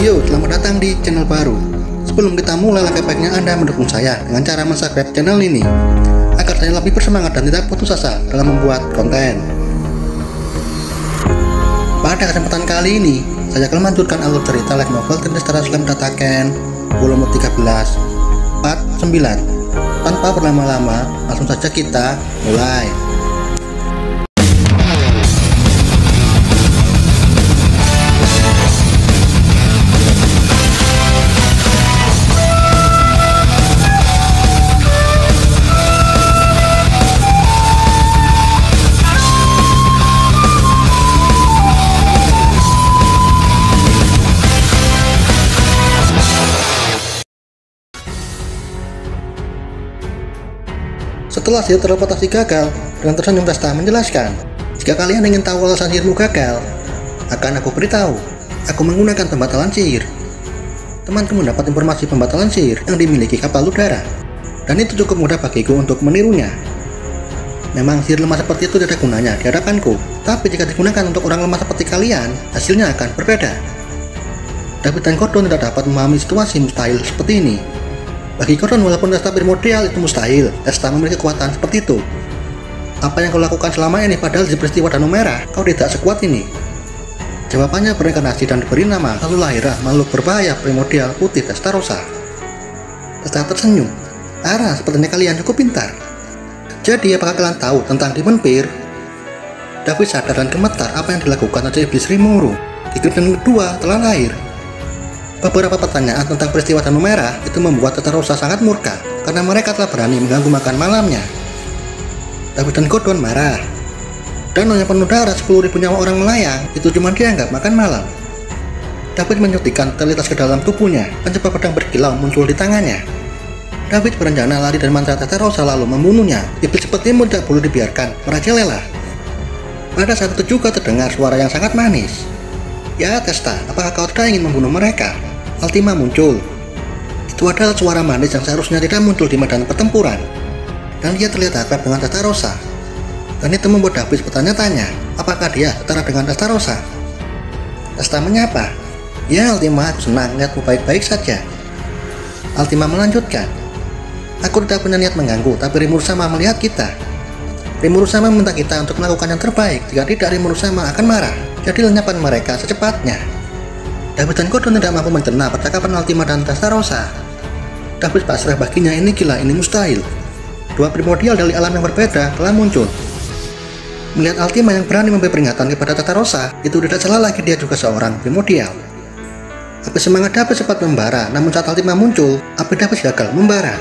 Yo, selamat datang di channel baru. Sebelum kita mulai, langkah baiknya Anda mendukung saya dengan cara subscribe channel ini agar saya lebih bersemangat dan tidak putus asa dalam membuat konten. Pada kesempatan kali ini, saya akan melanjutkan alur cerita light novel Tentara Slam Dataken volume 13 part 9. Tanpa berlama-lama, langsung saja kita mulai. Setelah sihir teleportasi gagal, dengan tersenyum Testa menjelaskan, jika kalian ingin tahu alasan sihirmu gagal, akan aku beritahu. Aku menggunakan pembatalan sihir. Temanku mendapat informasi pembatalan sihir yang dimiliki kapal udara, dan itu cukup mudah bagiku untuk menirunya. Memang sihir lemah seperti itu tidak gunanya di hadapanku, tapi jika digunakan untuk orang lemah seperti kalian, hasilnya akan berbeda. David dan Gordon tidak dapat memahami situasi mustahil seperti ini. Bagi Gordon, walaupun Testa primordial itu mustahil, Testa memiliki kekuatan seperti itu. Apa yang kau lakukan selama ini padahal di peristiwa Danau Merah, kau tidak sekuat ini? Jawabannya berinkarnasi dan diberi nama, lalu lahirlah makhluk berbahaya primordial putih Testarossa. Testa tersenyum. Sepertinya kalian cukup pintar. Jadi apakah kalian tahu tentang Demon Peer? David sadar dan gemetar apa yang dilakukan oleh iblis Rimuru. Di kejadian kedua telah lahir. Beberapa pertanyaan tentang peristiwa Danau Merah itu membuat Testarossa sangat murka karena mereka telah berani mengganggu makan malamnya. David dan Gordon marah. Danau yang penuh darah 10.000 nyawa orang melayang itu cuma dianggap makan malam. David menyuntikkan telitas ke dalam tubuhnya dan sebuah pedang berkilau muncul di tangannya. David berencana lari dari mantra Testarossa lalu membunuhnya. Iblis sepertimu tidak perlu dibiarkan merajalela. Pada saat itu juga terdengar suara yang sangat manis. Ya Testa, apakah kau tidak ingin membunuh mereka? Altima muncul. Itu adalah suara manis yang seharusnya tidak muncul di medan pertempuran. Dan dia terlihat akrab dengan Testarossa. Dan itu membuat David bertanya-tanya, apakah dia setara dengan Testarossa? Testa menyapa. Ya Altima, aku senang lihatmu baik-baik saja. Altima melanjutkan. Aku tidak punya niat mengganggu, tapi Rimuru sama melihat kita. Rimuru sama meminta kita untuk melakukan yang terbaik. Jika tidak, Rimuru sama akan marah. Jadi lenyapkan mereka secepatnya. David dan Gordon tidak mampu mencerna percakapan Altima dan Testarossa. David pasrah baginya, ini gila, ini mustahil. Dua primordial dari alam yang berbeda telah muncul. Melihat Altima yang berani memberi peringatan kepada Testarossa, itu tidak salah lagi, dia juga seorang primordial. Api semangat David sempat membara, namun saat Altima muncul, api David gagal membara.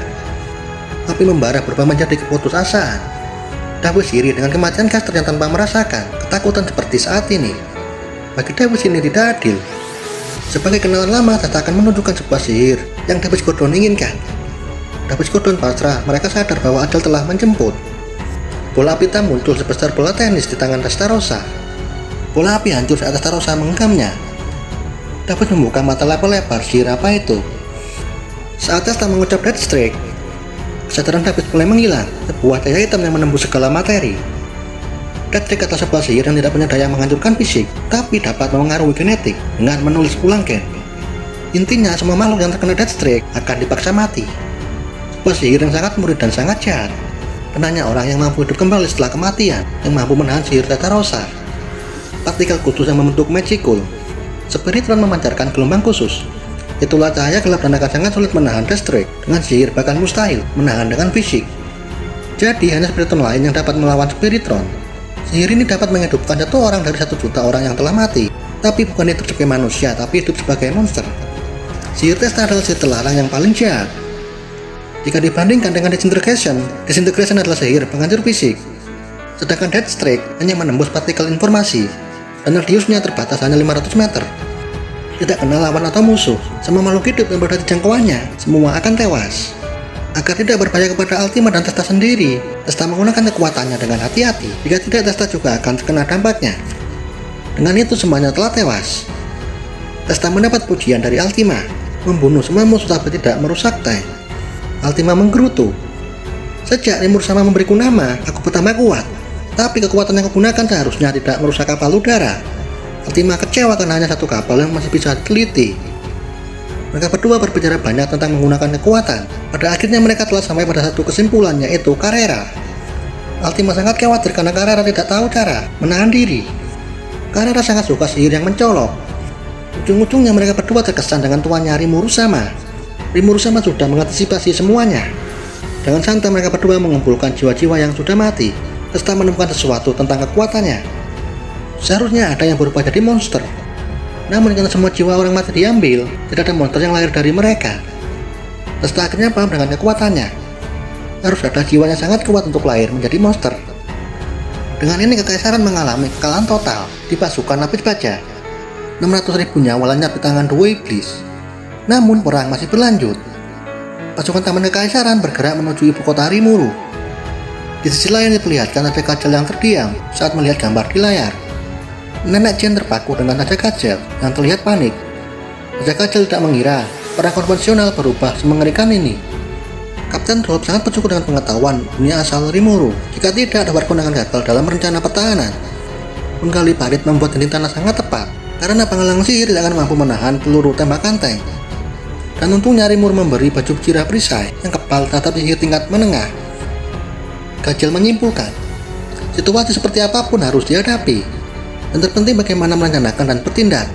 Api membara berubah menjadi keputusasaan. David sirih dengan kematian caster yang tanpa merasakan ketakutan seperti saat ini. Bagi David ini tidak adil. Sebagai kenalan lama, Testa akan menunjukkan sebuah sihir yang David Gordon inginkan. David Gordon pasrah, mereka sadar bahwa Adel telah menjemput. Bola api hitam muncul sebesar bola tenis di tangan Testarossa. Bola api hancur saat Testarossa menggenggamnya. David membuka mata lebar-lebar, sihir apa itu? Saat Testa mengucap Death Strike, kesadaran David mulai menghilang, sebuah cahaya hitam yang menembus segala materi. Death Strike adalah sebuah sihir yang tidak punya daya menghancurkan fisik, tapi dapat mengaruhi genetik dengan menulis ulang gen. Intinya, semua makhluk yang terkena Death Strike akan dipaksa mati. Sebuah sihir yang sangat murni dan sangat jahat. Dan hanya orang yang mampu hidup kembali setelah kematian yang mampu menahan sihir Testarossa. Partikel khusus yang membentuk Magical Spiritron memancarkan gelombang khusus. Itulah cahaya gelap dan akan sangat sulit menahan Death Strike dengan sihir, bahkan mustahil menahan dengan fisik. Jadi hanya Spiritron lain yang dapat melawan Spiritron. Sihir ini dapat menghidupkan 1 orang dari 1 juta orang yang telah mati, tapi bukan hidup sebagai manusia, tapi hidup sebagai monster. Sihir Testa adalah sihir terlarang yang paling jahat. Jika dibandingkan dengan Disintegration adalah sihir penghancur fisik. Sedangkan Death Strike hanya menembus partikel informasi, dan radiusnya terbatas hanya 500 meter. Tidak kenal lawan atau musuh, semua makhluk hidup yang berada di jangkauannya, semua akan tewas. Agar tidak berbahaya kepada Altima dan Testa sendiri, Testa menggunakan kekuatannya dengan hati-hati. Jika tidak, Testa juga akan terkena dampaknya. Dengan itu semuanya telah tewas. Testa mendapat pujian dari Altima, membunuh semua musuh tapi tidak merusak tank. Altima menggerutu. Sejak Rimuru sama memberiku nama, aku bertambah kuat. Tapi kekuatan yang kugunakan seharusnya tidak merusak kapal udara. Altima kecewa karena hanya 1 kapal yang masih bisa diteliti. Mereka berdua berbicara banyak tentang menggunakan kekuatan. Pada akhirnya mereka telah sampai pada satu kesimpulan, yaitu Carrera. Ultima sangat khawatir karena Carrera tidak tahu cara menahan diri. Carrera sangat suka sihir yang mencolok. Ujung-ujungnya mereka berdua terkesan dengan tuannya Rimuru Sama. Rimuru Sama sudah mengantisipasi semuanya. Dengan santai mereka berdua mengumpulkan jiwa-jiwa yang sudah mati, serta menemukan sesuatu tentang kekuatannya. Seharusnya ada yang berubah jadi monster. Namun karena semua jiwa orang mati diambil, tidak ada monster yang lahir dari mereka. Serta akhirnya paham dengan kekuatannya. Harus ada jiwa yang sangat kuat untuk lahir menjadi monster. Dengan ini kekaisaran mengalami kekalahan total di pasukan lapis baja. 600.000 nyawa lenyap di tangan dua iblis. Namun perang masih berlanjut. Pasukan Taman Kekaisaran bergerak menuju ibu kota Rimuru. Di sisi lain diperlihatkan Raja Kajal yang terdiam saat melihat gambar di layar. Nenek Chen terpaku dengan Raja Kajal yang terlihat panik. Raja Kajal tidak mengira perang konvensional berubah semengerikan ini. Kapten Drop sangat bersyukur dengan pengetahuan dunia asal Rimuru. Jika tidak, dapat kondangan gagal dalam rencana pertahanan. Menggali parit membuat dinding tanah sangat tepat, karena penghalang sihir tidak akan mampu menahan peluru tembakan tank. Dan untungnya Rimuru memberi baju jirah perisai yang kebal terhadap sihir tingkat menengah. Kajal menyimpulkan, situasi seperti apapun harus dihadapi. Dan terpenting bagaimana merencanakan dan bertindak.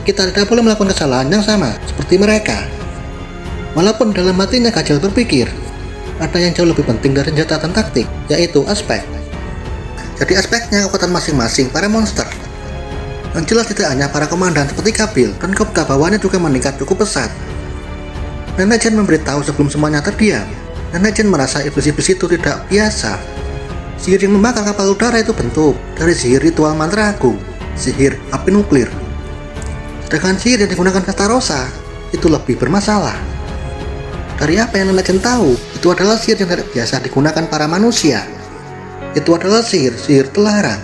Kita tidak boleh melakukan kesalahan yang sama seperti mereka. Walaupun dalam hatinya Kajal berpikir, ada yang jauh lebih penting dari senjata dan taktik, yaitu aspek. Jadi aspeknya kekuatan masing-masing para monster. Yang jelas tidak hanya para komandan seperti Kabil, dan kota bawahnya juga meningkat cukup pesat. Nenek Chen memberitahu sebelum semuanya terdiam. Nenek Chen merasa iblis-iblis itu tidak biasa. Sihir yang membakar kapal udara itu bentuk dari sihir ritual mantra agung, sihir api nuklir. Sedangkan sihir yang digunakan Castarossa itu lebih bermasalah. Dari apa yang Nenek Chen tahu, itu adalah sihir yang tidak biasa digunakan para manusia. Itu adalah sihir terlarang.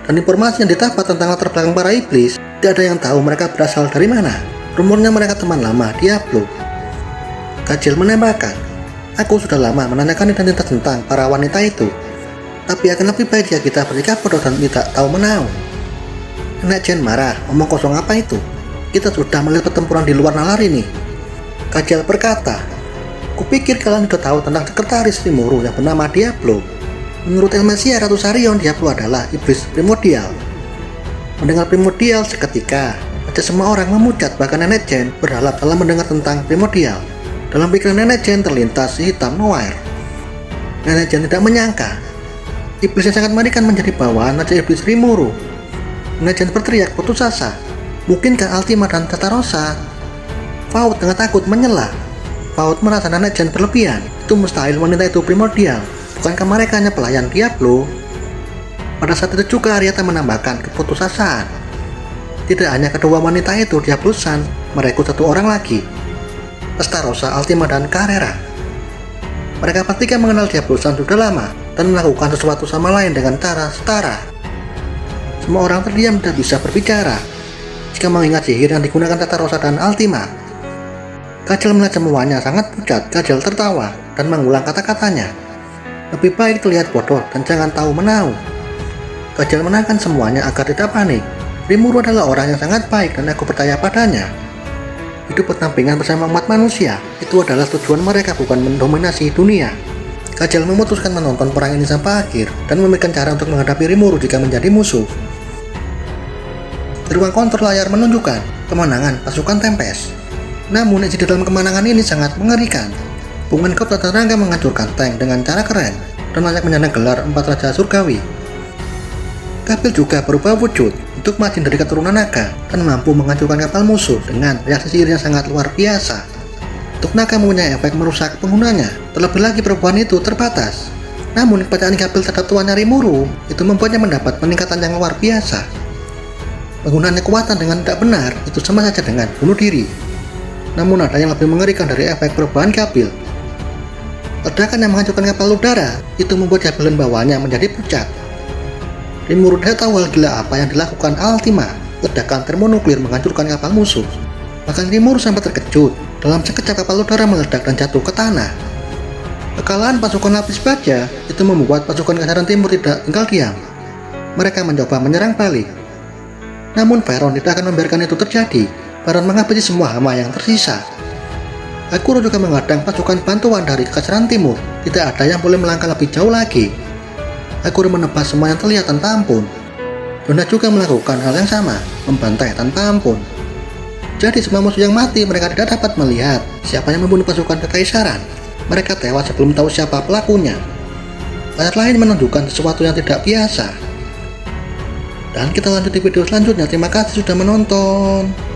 Dan informasi yang didapat tentang latar belakang para iblis, tidak ada yang tahu mereka berasal dari mana. Rumornya mereka teman lama Diablo. Kajal menambahkan, aku sudah lama menanyakan identitas tentang para wanita itu. Tapi akan lebih baik jika kita bersikap bodoh dan tidak tahu menahu. Nenek Chen marah, omong kosong apa itu? Kita sudah melihat pertempuran di luar nalar ini. Kajal berkata, kupikir kalian sudah tahu tentang sekretaris Rimuru yang bernama Diablo. Menurut Elmesia Ratu Sarion, Diablo adalah iblis primordial. Mendengar primordial seketika, ada semua orang memucat, bahkan Nenek Chen berhalap dalam mendengar tentang primordial. Dalam pikiran Nenek Chen terlintas si hitam Noir. Nenek Chen tidak menyangka iblis yang sangat mengerikan menjadi bawahan Raja Iblis Rimuru. Nenek Chen berteriak putus asa. Mungkinkah Ultima dan Castarossa? Faut dengan takut menyela. Faut merasa Nenek Chen berlebihan. Itu mustahil wanita itu primordial. Bukankah mereka hanya pelayan Diablo? Pada saat itu juga Ariata menambahkan keputusasaan. Tidak hanya kedua wanita itu Diablosan, merekrut satu orang lagi, Castarossa, Ultima, dan Carrera. Mereka bertiga mengenal Diablosan sudah lama dan melakukan sesuatu sama lain dengan cara setara. Semua orang terdiam dan bisa berbicara jika mengingat sihir yang digunakan Castarossa dan Ultima. Kajal melihat semuanya sangat pucat. Kajal tertawa dan mengulang kata-katanya. Lebih baik terlihat bodoh dan jangan tahu menahu. Kajal menangkan semuanya agar tidak panik. Rimuru adalah orang yang sangat baik dan aku percaya padanya. Hidup berdampingan bersama umat manusia, itu adalah tujuan mereka, bukan mendominasi dunia. Kajal memutuskan menonton perang ini sampai akhir dan memikirkan cara untuk menghadapi Rimuru jika menjadi musuh. Di ruang kontrol layar menunjukkan kemenangan pasukan Tempest. Namun isi di dalam kemenangan ini sangat mengerikan. Bungan Kop dan Rangga menghancurkan tank dengan cara keren dan layak menyandang gelar 4 Raja Surgawi. Kabil juga berubah wujud untuk majin dari keturunan naga dan mampu menghancurkan kapal musuh dengan reaksi sihir yang sangat luar biasa. Untuk naga mempunyai efek merusak penggunanya, terlebih lagi perempuan itu terbatas. Namun kepercayaan Kabil terhadap tuannya Rimuru itu membuatnya mendapat peningkatan yang luar biasa. Penggunaan kekuatan dengan tidak benar itu sama saja dengan bunuh diri. Namun ada yang lebih mengerikan dari efek perubahan Kabil. Ledakan yang menghancurkan kapal udara itu membuat jabelan bawahnya menjadi pucat. Rimuru tidak tahu hal gila apa yang dilakukan Ultima. Ledakan termonuklir menghancurkan kapal musuh. Bahkan Rimuru sampai terkejut. Dalam sekejap kapal udara meledak dan jatuh ke tanah. Kekalahan pasukan lapis baja itu membuat pasukan Kekaisaran Timur tidak tinggal diam. Mereka mencoba menyerang balik. Namun Veyron tidak akan membiarkan itu terjadi. Baron menghabisi semua hama yang tersisa. Aku juga menghadang pasukan bantuan dari Kekaisaran Timur. Tidak ada yang boleh melangkah lebih jauh lagi. Aku menebas semua yang terlihat tanpa ampun. Yonah juga melakukan hal yang sama, membantai tanpa ampun. Jadi semua musuh yang mati mereka tidak dapat melihat siapa yang membunuh pasukan Kekaisaran. Mereka tewas sebelum tahu siapa pelakunya. Layar lain menunjukkan sesuatu yang tidak biasa. Dan kita lanjut di video selanjutnya. Terima kasih sudah menonton.